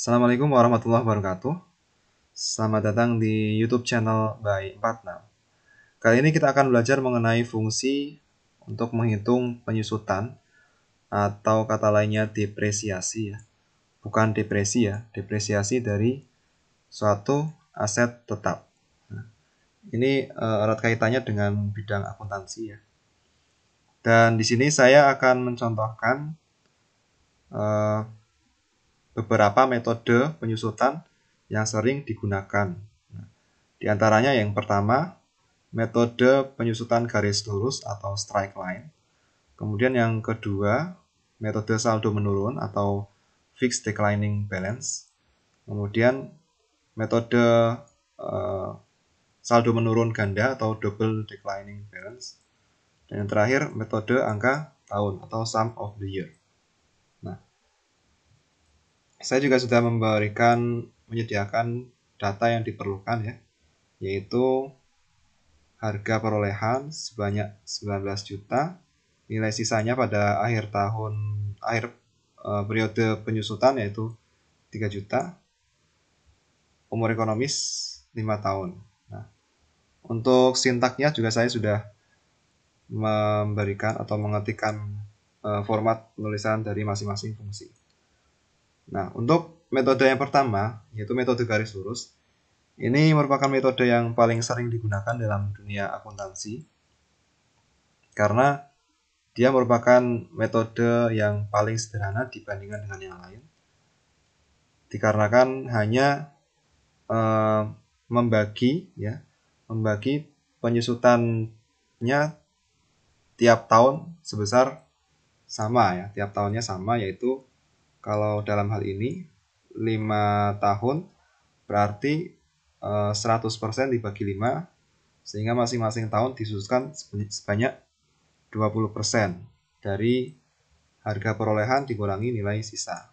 Assalamualaikum warahmatullahi wabarakatuh. Selamat datang di YouTube channel by 46. Kali ini kita akan belajar mengenai fungsi untuk menghitung penyusutan atau kata lainnya depresiasi ya. Bukan depresi ya, depresiasi dari suatu aset tetap. Nah, ini erat kaitannya dengan bidang akuntansi ya. Dan di sini saya akan mencontohkan beberapa metode penyusutan yang sering digunakan. Di antaranya yang pertama, metode penyusutan garis lurus atau straight line. Kemudian yang kedua, metode saldo menurun atau fixed declining balance. Kemudian metode saldo menurun ganda atau double declining balance. Dan yang terakhir, metode angka tahun atau sum of the year. Nah, saya juga sudah menyediakan data yang diperlukan ya, yaitu harga perolehan sebanyak 19 juta, nilai sisanya pada akhir periode penyusutan yaitu 3 juta, umur ekonomis 5 tahun. Nah, untuk sintaknya juga saya sudah memberikan atau mengetikkan format penulisan dari masing-masing fungsi. Nah, untuk metode yang pertama, yaitu metode garis lurus, ini merupakan metode yang paling sering digunakan dalam dunia akuntansi karena dia merupakan metode yang paling sederhana dibandingkan dengan yang lain. Dikarenakan hanya membagi penyusutannya tiap tahun sebesar sama ya, tiap tahunnya sama, yaitu kalau dalam hal ini 5 tahun berarti 100% dibagi 5, sehingga masing-masing tahun disususkan sebanyak 20% dari harga perolehan dikurangi nilai sisa.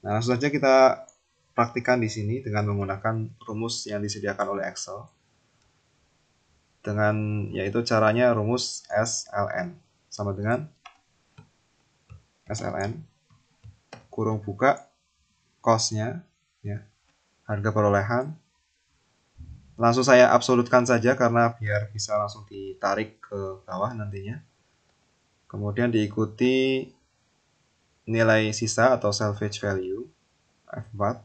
Nah, langsung saja kita praktikkan di sini dengan menggunakan rumus yang disediakan oleh Excel. Yaitu caranya rumus SLN sama dengan SLN kurung buka cost-nya ya, harga perolehan. Langsung saya absolutkan saja karena biar bisa langsung ditarik ke bawah nantinya. Kemudian diikuti nilai sisa atau salvage value F4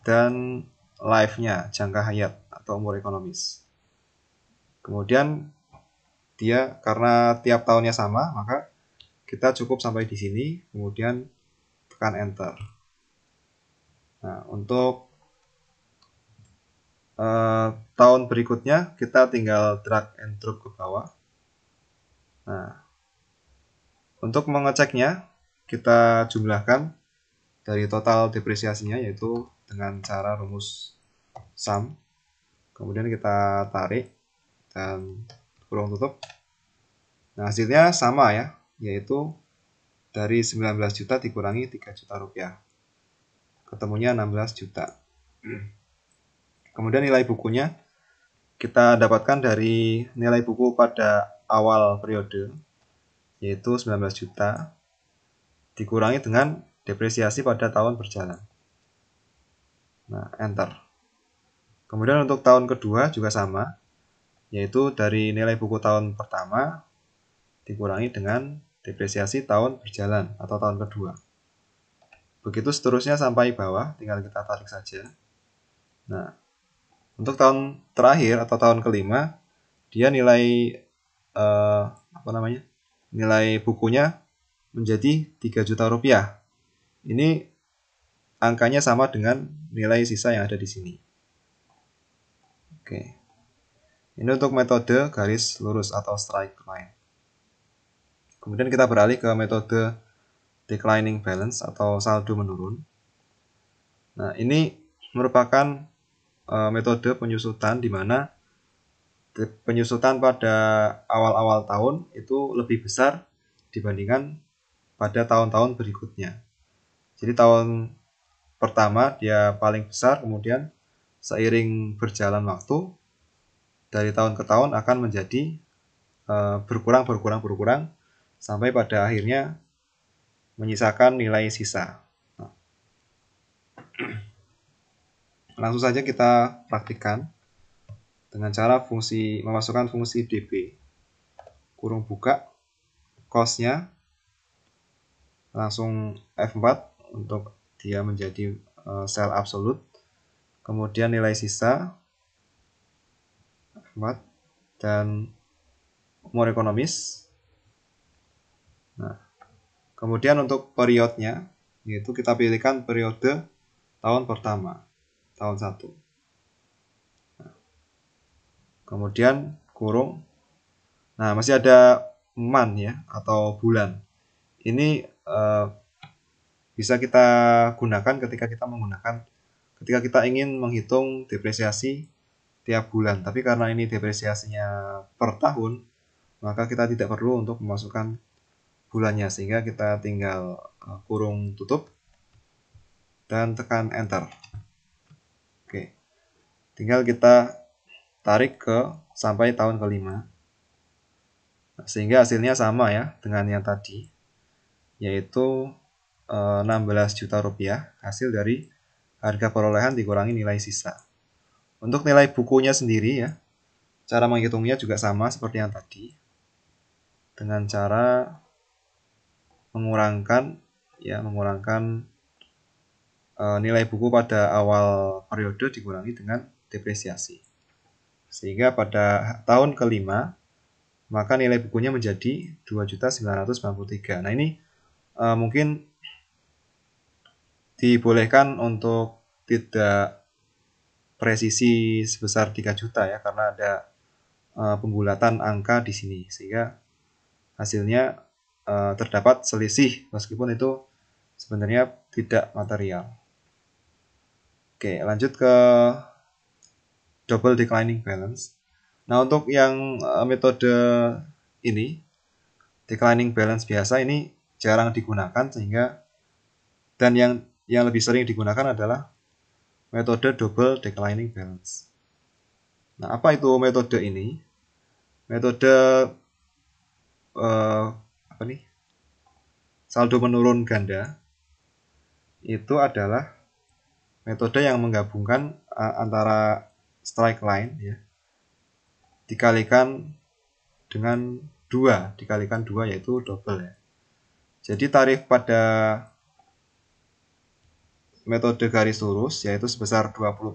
dan life-nya, jangka hayat atau umur ekonomis. Kemudian dia karena tiap tahunnya sama, maka kita cukup sampai di sini, kemudian tekan enter. Nah, untuk tahun berikutnya kita tinggal drag and drop ke bawah. Nah, untuk mengeceknya kita jumlahkan dari total depresiasinya, yaitu dengan cara rumus sum. Kemudian kita tarik dan kurung tutup. Nah, hasilnya sama ya, yaitu dari 19 juta dikurangi 3 juta rupiah. Ketemunya 16 juta. Kemudian nilai bukunya kita dapatkan dari nilai buku pada awal periode, yaitu 19 juta, dikurangi dengan depresiasi pada tahun berjalan. Nah, enter. Kemudian untuk tahun kedua juga sama, yaitu dari nilai buku tahun pertama dikurangi dengan depresiasi tahun berjalan atau tahun kedua. Begitu seterusnya sampai bawah, tinggal kita tarik saja. Nah, untuk tahun terakhir atau tahun kelima, dia nilai bukunya menjadi 3 juta rupiah. Ini angkanya sama dengan nilai sisa yang ada di sini. Oke. Ini untuk metode garis lurus atau straight line. Kemudian kita beralih ke metode declining balance atau saldo menurun. Nah, ini merupakan metode penyusutan di mana penyusutan pada awal-awal tahun itu lebih besar dibandingkan pada tahun-tahun berikutnya. Jadi tahun pertama dia paling besar, kemudian seiring berjalan waktu dari tahun ke tahun akan menjadi berkurang sampai pada akhirnya menyisakan nilai sisa. Nah, Langsung saja kita praktikkan dengan cara memasukkan fungsi db kurung buka cost-nya, langsung F4 untuk dia menjadi sel absolut, kemudian nilai sisa F4 dan umur ekonomis. Nah, kemudian untuk periodnya, yaitu kita pilihkan periode tahun pertama, tahun 1. Nah, kemudian kurung. Nah, masih ada month ya, atau bulan. Ini bisa kita gunakan ketika kita ingin menghitung depresiasi tiap bulan. Tapi karena ini depresiasinya per tahun, maka kita tidak perlu untuk memasukkan bulannya, sehingga kita tinggal kurung tutup dan tekan enter. Oke, tinggal kita tarik sampai tahun kelima, sehingga hasilnya sama ya dengan yang tadi, yaitu 16 juta rupiah hasil dari harga perolehan dikurangi nilai sisa. Untuk nilai bukunya sendiri ya, cara menghitungnya juga sama seperti yang tadi, dengan cara mengurangkan nilai buku pada awal periode dikurangi dengan depresiasi, sehingga pada tahun kelima maka nilai bukunya menjadi 2.993. Nah, ini mungkin dibolehkan untuk tidak presisi sebesar 3 juta ya, karena ada pembulatan angka di sini, sehingga hasilnya terdapat selisih meskipun itu sebenarnya tidak material. Oke, lanjut ke double declining balance. Nah, untuk yang metode ini, declining balance biasa, ini jarang digunakan, dan yang lebih sering digunakan adalah metode double declining balance. Nah, apa itu metode ini? Metode saldo menurun ganda itu adalah metode yang menggabungkan antara strike line ya dikalikan dengan 2, yaitu double ya. Jadi tarif pada metode garis lurus yaitu sebesar 20%.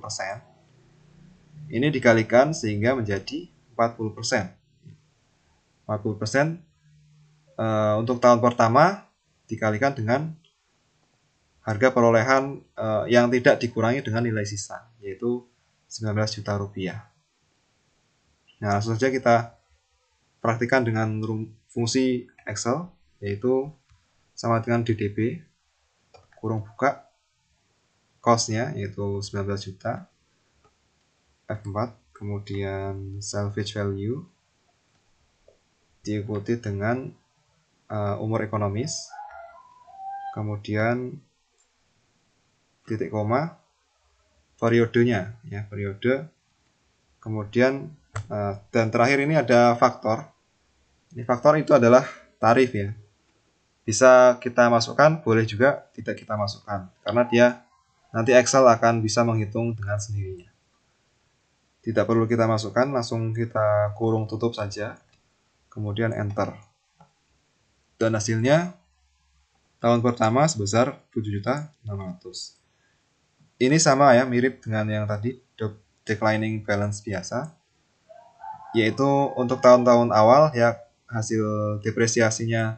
Ini dikalikan sehingga menjadi 40%. 40% untuk tahun pertama dikalikan dengan harga perolehan yang tidak dikurangi dengan nilai sisa, yaitu 19 juta rupiah. Nah, langsung saja kita praktikkan dengan fungsi Excel, yaitu sama dengan DDB kurung buka cost-nya yaitu 19 juta, F4, kemudian salvage value diikuti dengan umur ekonomis, kemudian titik koma, periodenya ya, periode, kemudian dan terakhir ini ada faktor. Ini faktor itu adalah tarif ya. Bisa kita masukkan, boleh juga tidak kita masukkan, karena dia nanti Excel akan bisa menghitung dengan sendirinya. Tidak perlu kita masukkan, langsung kita kurung tutup saja, kemudian enter. Dan hasilnya tahun pertama sebesar 7.600. Ini sama ya, mirip dengan yang tadi declining balance biasa, yaitu untuk tahun-tahun awal ya hasil depresiasinya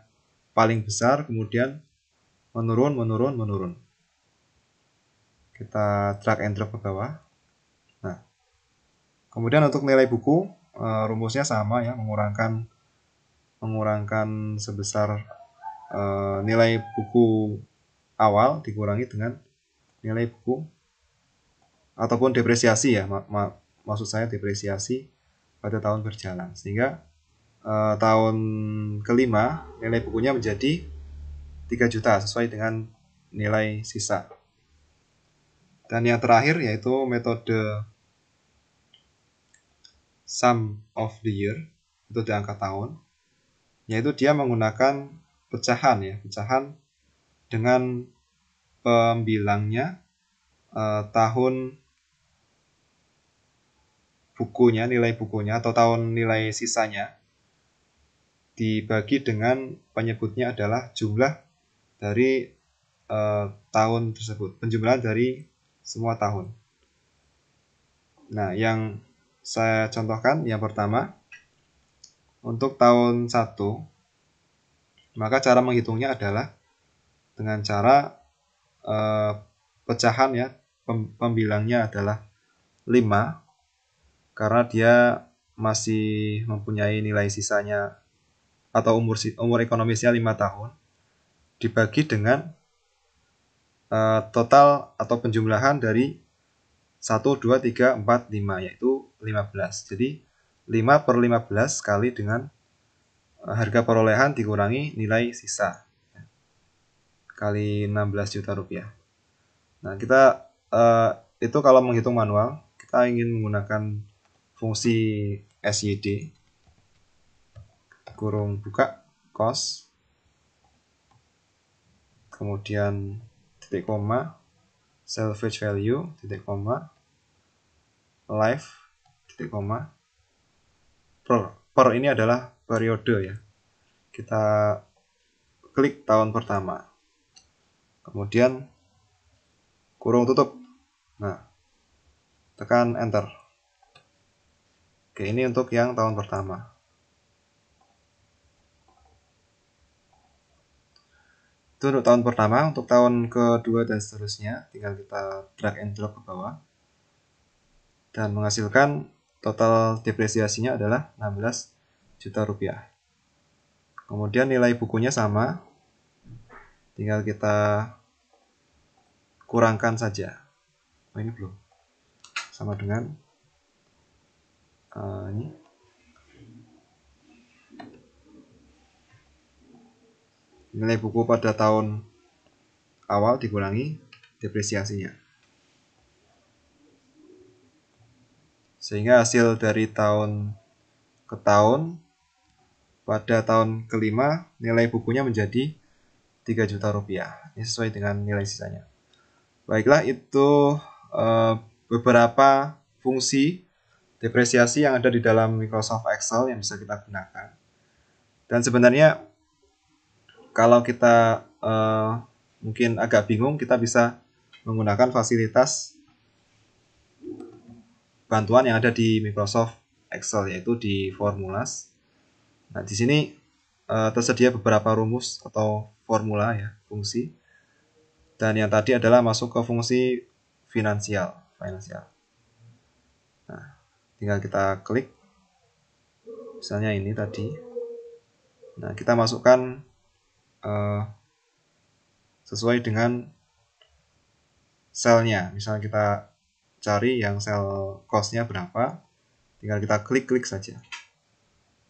paling besar, kemudian menurun. Kita drag and drop ke bawah. Nah, kemudian untuk nilai buku rumusnya sama ya, mengurangkan sebesar nilai buku awal dikurangi dengan nilai buku ataupun depresiasi ya, maksud saya depresiasi pada tahun berjalan, sehingga tahun kelima nilai bukunya menjadi 3 juta sesuai dengan nilai sisa. Dan yang terakhir yaitu metode sum of the year, metode angka tahun, yaitu dia menggunakan pecahan dengan pembilangnya tahun bukunya, nilai bukunya atau tahun nilai sisanya dibagi dengan penyebutnya adalah jumlah dari tahun tersebut, penjumlahan dari semua tahun. Nah, yang saya contohkan yang pertama, untuk tahun 1, maka cara menghitungnya adalah dengan cara pecahan ya, pembilangnya adalah 5, karena dia masih mempunyai nilai sisanya atau umur ekonomisnya 5 tahun, dibagi dengan total atau penjumlahan dari 1, 2, 3, 4, 5, yaitu 15. Jadi 5 per 15 kali dengan harga perolehan dikurangi nilai sisa, kali 16 juta rupiah. Nah, kita itu kalau menghitung manual, kita ingin menggunakan fungsi SYD, kurung buka, cost, kemudian titik koma, salvage value, titik koma, life, titik koma, per ini adalah periode ya. Kita klik tahun pertama, kemudian kurung tutup. Nah, tekan enter. Oke, ini untuk yang tahun pertama. Itu untuk tahun pertama. Untuk tahun kedua dan seterusnya, tinggal kita drag and drop ke bawah dan menghasilkan total depresiasinya adalah 16 juta rupiah. Kemudian nilai bukunya sama, tinggal kita kurangkan saja. Oh, ini belum sama dengan ini. Nilai buku pada tahun awal dikurangi depresiasinya, sehingga hasil dari tahun ke tahun, pada tahun kelima nilai bukunya menjadi 3 juta rupiah. Ini sesuai dengan nilai sisanya. Baiklah, itu beberapa fungsi depresiasi yang ada di dalam Microsoft Excel yang bisa kita gunakan. Dan sebenarnya kalau kita mungkin agak bingung, kita bisa menggunakan fasilitas bantuan yang ada di Microsoft Excel, yaitu di Formulas. Nah, di sini tersedia beberapa rumus atau formula ya, fungsi. Dan yang tadi adalah masuk ke fungsi finansial. Nah, tinggal kita klik. Misalnya ini tadi. Nah, kita masukkan sesuai dengan selnya. Misalnya kita cari yang sel cost-nya berapa, tinggal kita klik saja.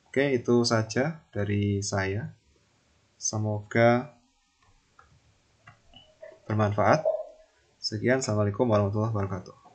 Oke, itu saja dari saya. Semoga bermanfaat. Sekian, assalamualaikum warahmatullahi wabarakatuh.